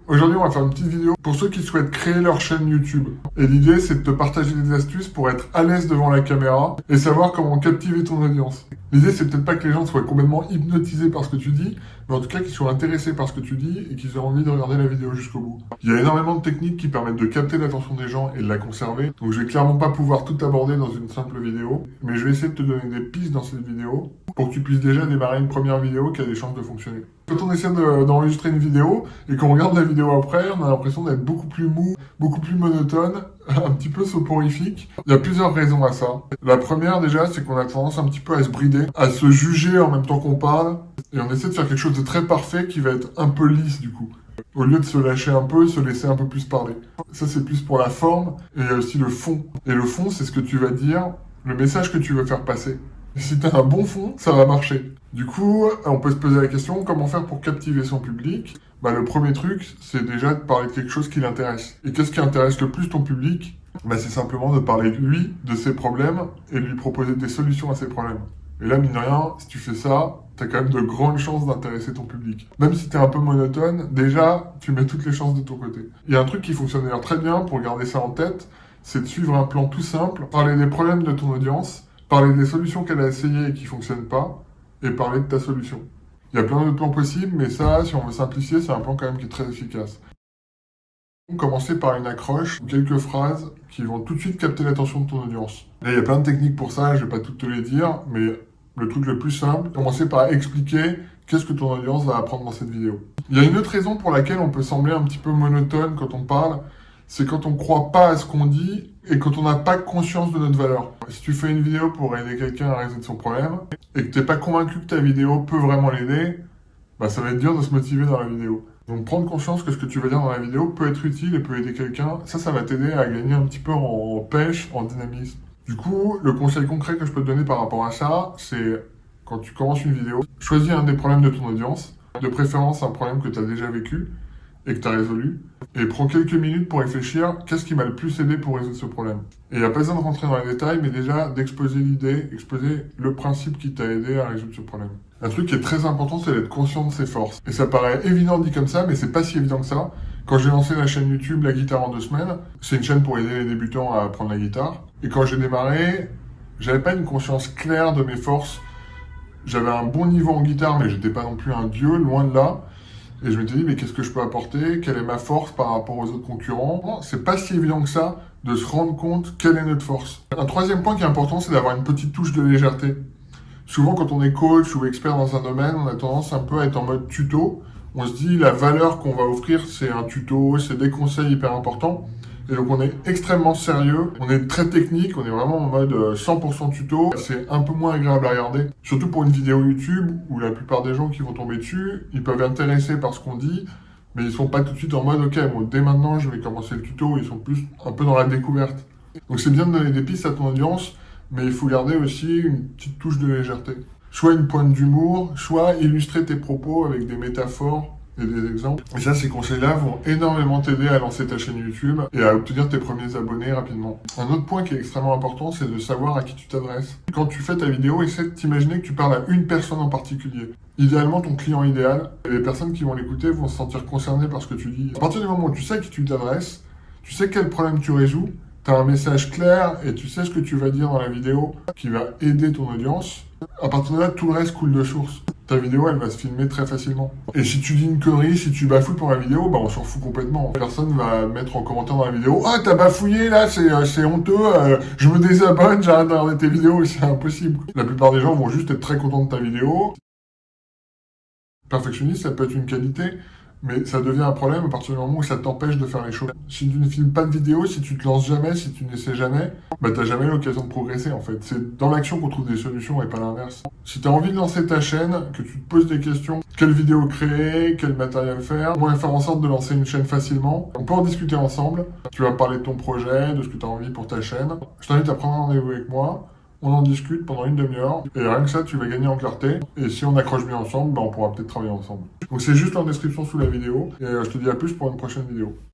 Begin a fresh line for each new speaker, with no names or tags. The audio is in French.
Aujourd'hui, on va faire une petite vidéo pour ceux qui souhaitent créer leur chaîne YouTube. Et l'idée, c'est de te partager des astuces pour être à l'aise devant la caméra et savoir comment captiver ton audience. L'idée, c'est peut-être pas que les gens soient complètement hypnotisés par ce que tu dis, mais en tout cas qu'ils soient intéressés par ce que tu dis et qu'ils aient envie de regarder la vidéo jusqu'au bout. Il y a énormément de techniques qui permettent de capter l'attention des gens et de la conserver, donc je vais clairement pas pouvoir tout aborder dans une simple vidéo, mais je vais essayer de te donner des pistes dans cette vidéo pour que tu puisses déjà démarrer une première vidéo qui a des chances de fonctionner. Quand on essaie d'enregistrer une vidéo et qu'on regarde la vidéo après, on a l'impression d'être beaucoup plus mou, beaucoup plus monotone, un petit peu soporifique. Il y a plusieurs raisons à ça. La première déjà, c'est qu'on a tendance un petit peu à se brider, à se juger en même temps qu'on parle, et on essaie de faire quelque chose de très parfait qui va être un peu lisse du coup. Au lieu de se lâcher un peu, se laisser un peu plus parler. Ça, c'est plus pour la forme, et il y a aussi le fond. Et le fond, c'est ce que tu vas dire, le message que tu veux faire passer. Et si tu as un bon fond, ça va marcher. Du coup, on peut se poser la question, comment faire pour captiver son public ? Le premier truc, c'est déjà de parler de quelque chose qui l'intéresse. Et qu'est-ce qui intéresse le plus ton public ? C'est simplement de parler de lui, de ses problèmes, et de lui proposer des solutions à ses problèmes. Et là, mine de rien, si tu fais ça, t'as quand même de grandes chances d'intéresser ton public. Même si t'es un peu monotone, déjà, tu mets toutes les chances de ton côté. Il y a un truc qui fonctionne d'ailleurs très bien pour garder ça en tête, c'est de suivre un plan tout simple, parler des problèmes de ton audience, parler des solutions qu'elle a essayées et qui ne fonctionnent pas, et parler de ta solution. Il y a plein d'autres plans possibles, mais ça, si on veut simplifier, c'est un plan quand même qui est très efficace. Commencer par une accroche, quelques phrases qui vont tout de suite capter l'attention de ton audience. Là, il y a plein de techniques pour ça, je ne vais pas toutes te les dire, mais le truc le plus simple, commencer par expliquer qu'est-ce que ton audience va apprendre dans cette vidéo. Il y a une autre raison pour laquelle on peut sembler un petit peu monotone quand on parle, c'est quand on ne croit pas à ce qu'on dit et quand on n'a pas conscience de notre valeur. Si tu fais une vidéo pour aider quelqu'un à résoudre son problème et que tu n'es pas convaincu que ta vidéo peut vraiment l'aider, ça va être dur de se motiver dans la vidéo. Donc prendre conscience que ce que tu vas dire dans la vidéo peut être utile et peut aider quelqu'un, ça va t'aider à gagner un petit peu en pêche, en dynamisme. Du coup, le conseil concret que je peux te donner par rapport à ça, c'est quand tu commences une vidéo, choisis un des problèmes de ton audience, de préférence un problème que tu as déjà vécu et que tu as résolu, et prends quelques minutes pour réfléchir qu'est-ce qui m'a le plus aidé pour résoudre ce problème. Et il n'y a pas besoin de rentrer dans les détails, mais déjà d'exposer l'idée, exposer le principe qui t'a aidé à résoudre ce problème. Un truc qui est très important, c'est d'être conscient de ses forces. Et ça paraît évident dit comme ça, mais c'est pas si évident que ça. Quand j'ai lancé la chaîne YouTube La Guitare en 2 semaines, c'est une chaîne pour aider les débutants à apprendre la guitare. Et quand j'ai démarré, j'avais pas une conscience claire de mes forces. J'avais un bon niveau en guitare, mais j'étais pas non plus un dieu, loin de là. Et je m'étais dit, mais qu'est-ce que je peux apporter ? Quelle est ma force par rapport aux autres concurrents ? C'est pas si évident que ça de se rendre compte quelle est notre force. Un troisième point qui est important, c'est d'avoir une petite touche de légèreté. Souvent, quand on est coach ou expert dans un domaine, on a tendance un peu à être en mode tuto. On se dit, la valeur qu'on va offrir, c'est un tuto, c'est des conseils hyper importants. Et donc, on est extrêmement sérieux, on est très technique, on est vraiment en mode 100% tuto. C'est un peu moins agréable à regarder, surtout pour une vidéo YouTube où la plupart des gens qui vont tomber dessus, ils peuvent être intéressés par ce qu'on dit, mais ils sont pas tout de suite en mode, ok, dès maintenant, je vais commencer le tuto. Ils sont plus un peu dans la découverte. Donc, c'est bien de donner des pistes à ton audience, mais il faut garder aussi une petite touche de légèreté. Soit une pointe d'humour, soit illustrer tes propos avec des métaphores et des exemples. Et ça, ces conseils-là vont énormément t'aider à lancer ta chaîne YouTube et à obtenir tes premiers abonnés rapidement. Un autre point qui est extrêmement important, c'est de savoir à qui tu t'adresses. Quand tu fais ta vidéo, essaie de t'imaginer que tu parles à une personne en particulier. Idéalement, ton client idéal. Et les personnes qui vont l'écouter vont se sentir concernées par ce que tu dis. À partir du moment où tu sais à qui tu t'adresses, tu sais quel problème tu résous, tu as un message clair et tu sais ce que tu vas dire dans la vidéo qui va aider ton audience. À partir de là, tout le reste coule de source. Ta vidéo, elle va se filmer très facilement. Et si tu dis une connerie, si tu bafouilles pour la vidéo, on s'en fout complètement. Personne va mettre en commentaire dans la vidéo « Ah, t'as bafouillé là, c'est honteux, je me désabonne, j'arrête de regarder tes vidéos, c'est impossible. » La plupart des gens vont juste être très contents de ta vidéo. Perfectionniste, ça peut être une qualité, mais ça devient un problème à partir du moment où ça t'empêche de faire les choses. Si tu ne filmes pas de vidéo, si tu te lances jamais, si tu n'essaies jamais, t'as jamais l'occasion de progresser en fait. C'est dans l'action qu'on trouve des solutions et pas l'inverse. Si tu as envie de lancer ta chaîne, que tu te poses des questions, quelle vidéo créer, quel matériel faire, comment faire en sorte de lancer une chaîne facilement, on peut en discuter ensemble. Tu vas parler de ton projet, de ce que tu as envie pour ta chaîne. Je t'invite à prendre un rendez-vous avec moi. On en discute pendant une demi-heure et rien que ça, tu vas gagner en clarté. Et si on accroche bien ensemble, on pourra peut-être travailler ensemble. Donc c'est juste en description sous la vidéo et je te dis à plus pour une prochaine vidéo.